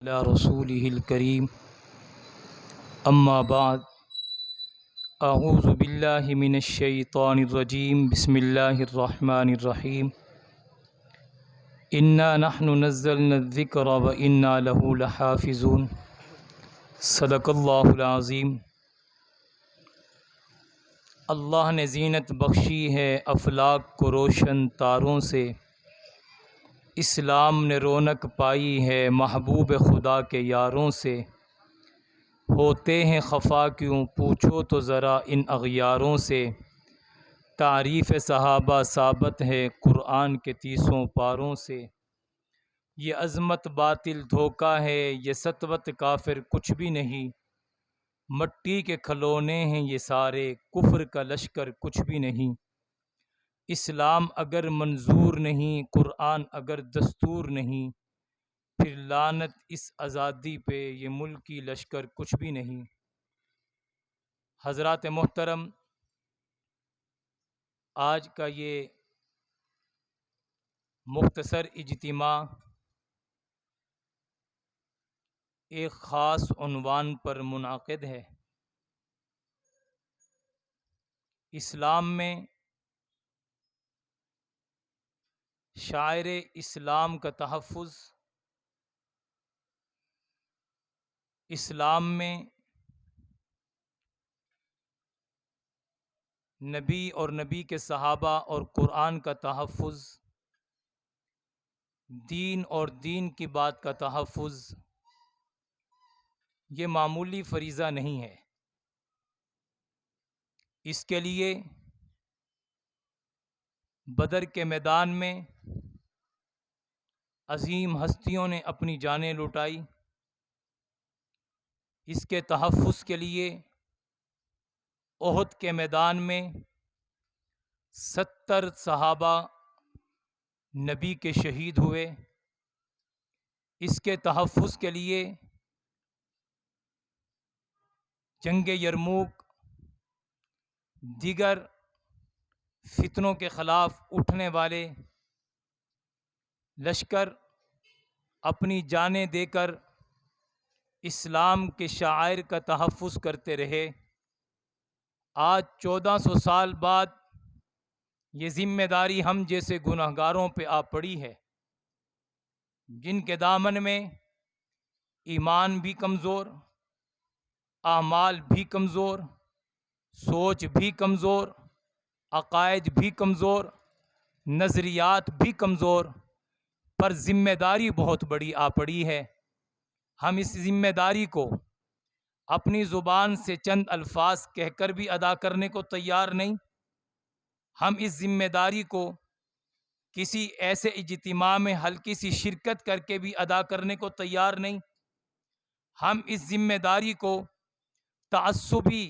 على رسوله الكريم أما بعد أعوذ بالله من الشيطان الرجيم بسم الله الرحمن الرحيم إنا نحن نزلنا الذكر وإنا له لحافظون صدق اللہ العظیم۔ اللہ نے زینت بخشی ہے افلاک کو روشن تاروں سے، اسلام نے رونق پائی ہے محبوب خدا کے یاروں سے، ہوتے ہیں خفا کیوں پوچھو تو ذرا ان اغیاروں سے، تعریف صحابہ ثابت ہے قرآن کے 30 پاروں سے، یہ عظمت باطل دھوکہ ہے یہ سطوت کافر کچھ بھی نہیں، مٹی کے کھلونے ہیں یہ سارے کفر کا لشکر کچھ بھی نہیں، اسلام اگر منظور نہیں قرآن اگر دستور نہیں، پھر لعنت اس آزادی پہ یہ ملکی لشکر کچھ بھی نہیں۔ حضرات محترم، آج کا یہ مختصر اجتماع ایک خاص عنوان پر منعقد ہے۔ اسلام میں شاعر اسلام کا تحفظ، اسلام میں نبی اور نبی کے صحابہ اور قرآن کا تحفظ، دین اور دین کی بات کا تحفظ، یہ معمولی فریضہ نہیں ہے۔ اس کے لیے بدر کے میدان میں عظیم ہستیوں نے اپنی جانیں لٹائی، اس کے تحفظ کے لیے احد کے میدان میں 70 صحابہ نبی کے شہید ہوئے، اس کے تحفظ کے لیے جنگ یرموک، دیگر فتنوں کے خلاف اٹھنے والے لشکر اپنی جانیں دے کر اسلام کے شعائر کا تحفظ کرتے رہے۔ آج 1400 سال بعد یہ ذمہ داری ہم جیسے گنہگاروں پہ آ پڑی ہے، جن کے دامن میں ایمان بھی کمزور، اعمال بھی کمزور، سوچ بھی کمزور، عقائد بھی کمزور، نظریات بھی کمزور، پر ذمہ داری بہت بڑی آ پڑی ہے۔ ہم اس ذمہ داری کو اپنی زبان سے چند الفاظ کہہ کر بھی ادا کرنے کو تیار نہیں، ہم اس ذمہ داری کو کسی ایسے اجتماع میں ہلکی سی شرکت کر کے بھی ادا کرنے کو تیار نہیں، ہم اس ذمہ داری کو تعصبی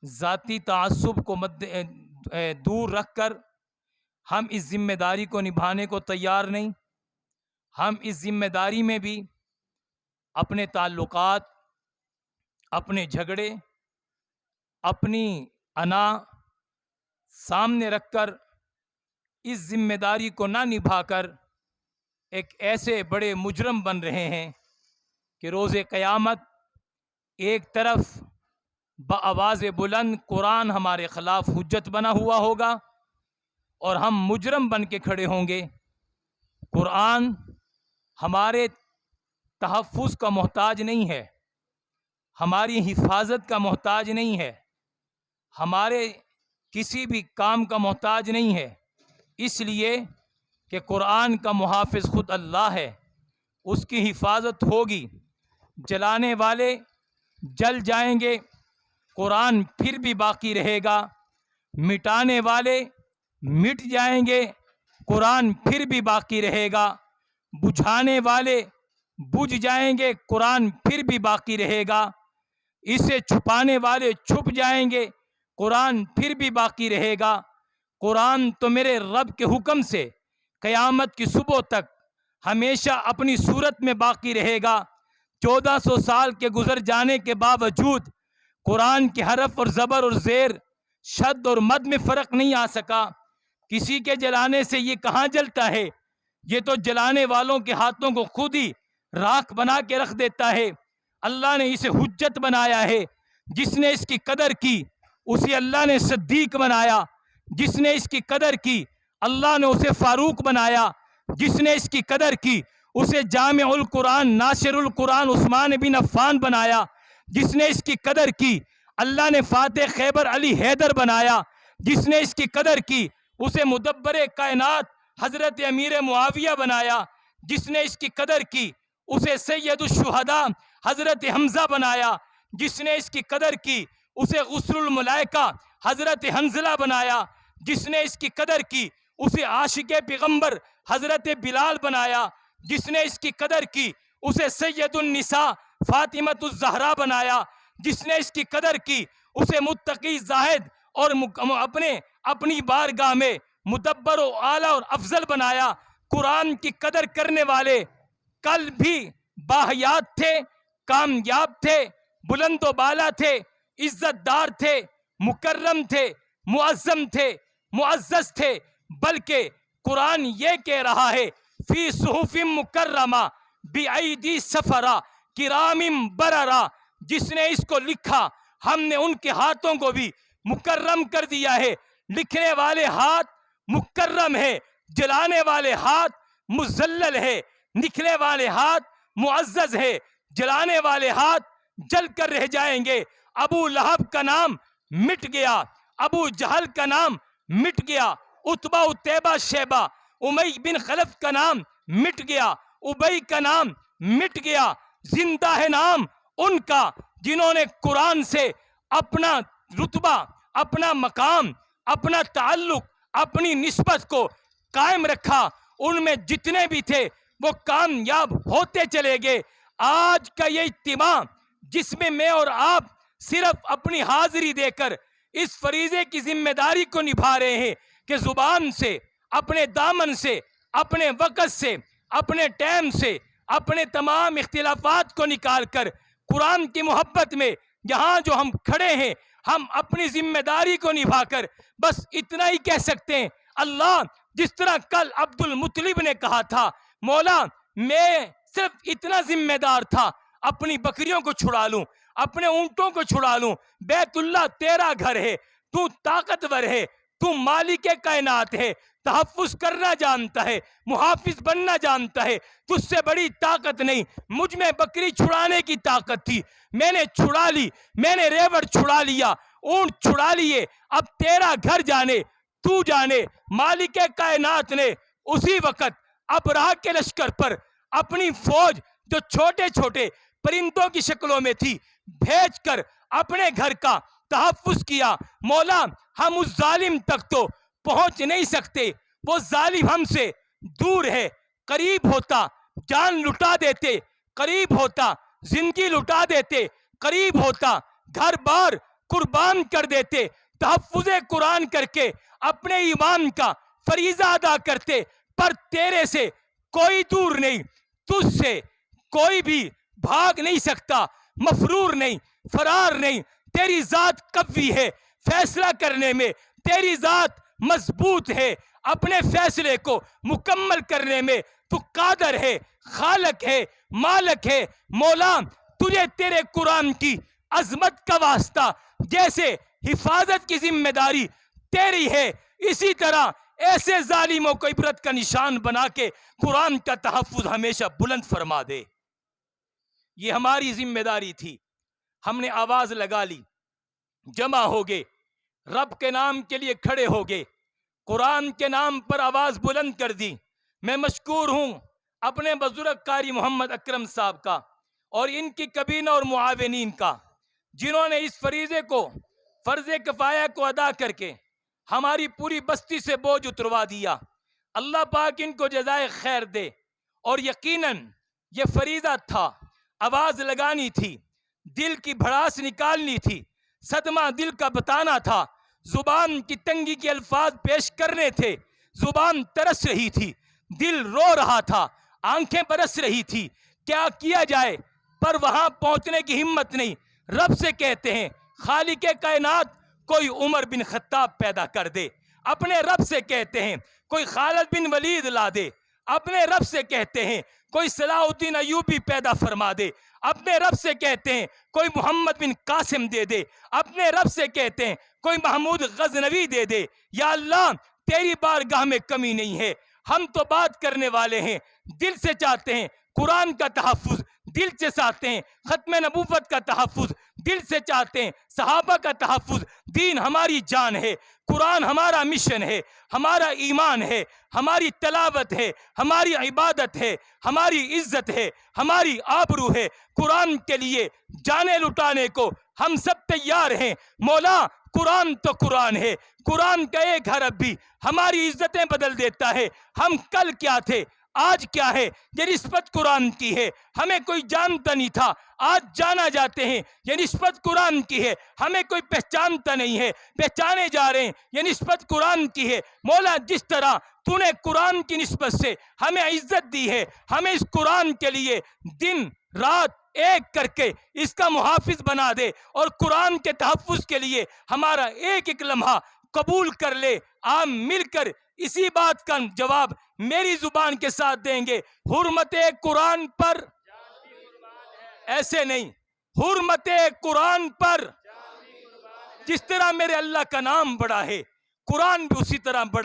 ذاتی تعصب کو دور رکھ کر ہم اس ذمہ داری کو نبھانے کو تیار نہیں۔ ہم اس ذمہ داری میں بھی اپنے تعلقات، اپنے جھگڑے، اپنی انا سامنے رکھ کر اس ذمہ داری کو نہ نبھا کر ایک ایسے بڑے مجرم بن رہے ہیں کہ روز قیامت ایک طرف بآواز بلند قرآن ہمارے خلاف حجت بنا ہوا ہوگا اور ہم مجرم بن کے کھڑے ہوں گے۔ قرآن ہمارے تحفظ کا محتاج نہیں ہے، ہماری حفاظت کا محتاج نہیں ہے، ہمارے کسی بھی کام کا محتاج نہیں ہے، اس لیے کہ قرآن کا محافظ خود اللہ ہے، اس کی حفاظت ہوگی۔ جلانے والے جل جائیں گے، قرآن پھر بھی باقی رہے گا، مٹانے والے مٹ جائیں گے، قرآن پھر بھی باقی رہے گا، بجھانے والے بجھ جائیں گے، قرآن پھر بھی باقی رہے گا، اسے چھپانے والے چھپ جائیں گے، قرآن پھر بھی باقی رہے گا۔ قرآن تو میرے رب کے حکم سے قیامت کی صبح تک ہمیشہ اپنی صورت میں باقی رہے گا۔ 1400 سال کے گزر جانے کے باوجود قرآن کے حرف اور زبر اور زیر، شد اور مد میں فرق نہیں آ سکا۔ کسی کے جلانے سے یہ کہاں جلتا ہے، یہ تو جلانے والوں کے ہاتھوں کو خود ہی راکھ بنا کے رکھ دیتا ہے۔ اللہ نے اسے حجت بنایا ہے۔ جس نے اس کی قدر کی اسے اللہ نے صدیق بنایا۔ جس نے اس کی قدر کی اللہ نے اسے فاروق بنایا۔ جس نے اس کی قدر کی اسے جامع القرآن ناصر القرآن عثمان بن عفان بنایا۔ جس نے اس کی قدر کی اللہ نے فاتح خیبر علی حیدر بنایا۔ جس نے اس کی قدر کی اسے مدبر کائنات حضرت امیر معاویہ بنایا۔ جس نے اس کی قدر کی اسے سید الشہداء حضرت حمزہ بنایا۔ جس نے اس کی قدر کی اسے غسل الملائکہ حضرت حنزلہ بنایا۔ جس نے اس کی قدر کی اسے عاشق پیغمبر حضرت بلال بنایا۔ جس نے اس کی قدر کی اسے سید النساء فاطمۃ الزہرا بنایا۔ جس نے اس کی قدر کی اسے متقی زاہد اور اپنی بارگاہ میں مدبر و اعلیٰ اور افضل بنایا۔ قرآن کی قدر کرنے والے کل بھی باحیات تھے، کامیاب تھے، بلند و بالا تھے، عزت دار تھے، مکرم تھے، معظم تھے، معزز تھے، بلکہ قرآن یہ کہہ رہا ہے فی صحف مکرمہ بایدی سفرہ کرام بررہ۔ جس نے اس کو لکھا ہم نے ان کے ہاتھوں کو بھی مکرم کر دیا ہے۔ لکھنے والے ہاتھ مکرم ہے، جلانے والے ہاتھ مذلل ہے۔ لکھنے والے ہاتھ معزز ہے، جلانے والے ہاتھ جل کر رہ جائیں گے۔ ابو لہب کا نام مٹ گیا، ابو جہل کا نام مٹ گیا، عتبہ اتیبہ شیبہ امی بن خلف کا نام مٹ گیا، ابی کا نام مٹ گیا۔ زندہ ہے نام ان کا جنہوں نے قرآن سے اپنا رتبہ، اپنا مقام، اپنا تعلق، اپنی نسبت کو قائم رکھا۔ ان میں جتنے بھی تھے وہ کامیاب ہوتے چلے گئے۔ آج کا یہ اجتماع جس میں میں اور آپ صرف اپنی حاضری دے کر اس فریضے کی ذمہ داری کو نبھا رہے ہیں کہ زبان سے، اپنے دامن سے، اپنے وقت سے، اپنے ٹائم سے، اپنے تمام اختلافات کو نکال کر قرآن کی محبت میں یہاں جو ہم کھڑے ہیں ہم اپنی ذمہ داری کو نبھا کر بس اتنا ہی کہہ سکتے ہیں، اللہ جس طرح کل عبد المطلب نے کہا تھا مولا میں صرف اتنا ذمہ دار تھا اپنی بکریوں کو چھڑا لوں، اپنے اونٹوں کو چھڑا لوں، بیت اللہ تیرا گھر ہے، تو طاقتور ہے، تو مالک کائنات ہے، تحفظ کرنا جانتا ہے، محافظ بننا جانتا ہے، تجھ سے بڑی طاقت نہیں۔ مجھ میں بکری چھڑانے کی طاقت تھی، میں نے چھڑا لی، میں نے ریوڑ چھڑا لیا، اونٹ چھڑا لیے، اب تیرا گھر جانے، تو جانے۔ مالک کائنات نے اسی وقت ابرہہ کے لشکر پر اپنی فوج جو چھوٹے چھوٹے پرندوں کی شکلوں میں تھی بھیج کر اپنے گھر کا تحفظ کیا۔ مولا ہم اس ظالم تک تو پہنچ نہیں سکتے، وہ ظالم ہم سے دور ہے، قریب ہوتا جان لٹا دیتے، قریب ہوتا زندگی لٹا دیتے، قریب ہوتا گھر بار قربان کر دیتے، تحفظ قرآن کر کے اپنے ایمان کا فریضہ ادا کرتے۔ پر تیرے سے کوئی دور نہیں، تجھ سے کوئی بھی بھاگ نہیں سکتا، مفرور نہیں، فرار نہیں۔ تیری ذات قوی ہے، فیصلہ کرنے میں تیری ذات مضبوط ہے، اپنے فیصلے کو مکمل کرنے میں تو قادر ہے، خالق ہے، مالک ہے۔ مولا تجھے تیرے قرآن کی عظمت کا واسطہ، جیسے حفاظت کی ذمہ داری تیری ہے، اسی طرح ایسے ظالموں کو عبرت کا نشان بنا کے قرآن کا تحفظ ہمیشہ بلند فرما دے۔ یہ ہماری ذمہ داری تھی، ہم نے آواز لگا لی، جمع ہو گئے، رب کے نام کے لیے کھڑے ہو گئے، قرآن کے نام پر آواز بلند کر دی۔ میں مشکور ہوں اپنے بزرگ قاری محمد اکرم صاحب کا اور ان کی کابینہ اور معاونین کا، جنہوں نے اس فریضے کو، فرض کفایہ کو ادا کر کے ہماری پوری بستی سے بوجھ اتروا دیا۔ اللہ پاک ان کو جزائے خیر دے۔ اور یقیناً یہ فریضہ تھا، آواز لگانی تھی، دل کی بھڑاس نکالنی تھی، صدمہ دل کا بتانا تھا، زبان کی تنگی کے الفاظ پیش کرنے تھے۔ زبان ترس رہی تھی، دل رو رہا تھا، آنکھیں برس رہی تھی، کیا کیا جائے؟ پر وہاں پہنچنے کی ہمت نہیں۔ رب سے کہتے ہیں خالق کائنات کوئی عمر بن خطاب پیدا کر دے، اپنے رب سے کہتے ہیں کوئی خالد بن ولید لا دے، اپنے رب سے کہتے ہیں کوئی صلاح الدین ایوبی پیدا فرما دے، اپنے رب سے کہتے ہیں کوئی محمد بن قاسم دے دے، اپنے رب سے کہتے ہیں کوئی محمود غزنوی دے دے۔ یا اللہ تیری بارگاہ میں کمی نہیں ہے، ہم تو بات کرنے والے ہیں، دل سے چاہتے ہیں قرآن کا تحفظ، دل سے چاہتے ہیں ختم نبوت کا تحفظ، دل سے چاہتے ہیں صحابہ کا تحفظ۔ دین ہماری جان ہے، قرآن ہمارا مشن ہے، ہمارا ایمان ہے، ہماری تلاوت ہے، ہماری عبادت ہے، ہماری عزت ہے، ہماری آبرو ہے۔ قرآن کے لیے جانیں لٹانے کو ہم سب تیار ہیں۔ مولا قرآن تو قرآن ہے، قرآن کا ایک حرف بھی ہماری عزتیں بدل دیتا ہے۔ ہم کل کیا تھے آج کیا ہے، یہ نسبت قرآن کی ہے۔ ہمیں کوئی جانتا نہیں تھا، آج جانا جاتے ہیں، یہ نسبت قرآن کی ہے۔ ہمیں کوئی پہچانتا نہیں ہے، پہچانے جا رہے ہیں، یہ نسبت قرآن کی ہے۔ مولا جس طرح تو نے قرآن کی نسبت سے ہمیں عزت دی ہے، ہمیں اس قرآن کے لیے دن رات ایک کر کے اس کا محافظ بنا دے، اور قرآن کے تحفظ کے لیے ہمارا ایک ایک لمحہ قبول کر لے۔ آپ مل کر اسی بات کا جواب میری زبان کے ساتھ دیں گے، حرمت قرآن پر، ایسے نہیں، حرمت قرآن پر۔ جس طرح میرے اللہ کا نام بڑا ہے، قرآن بھی اسی طرح بڑا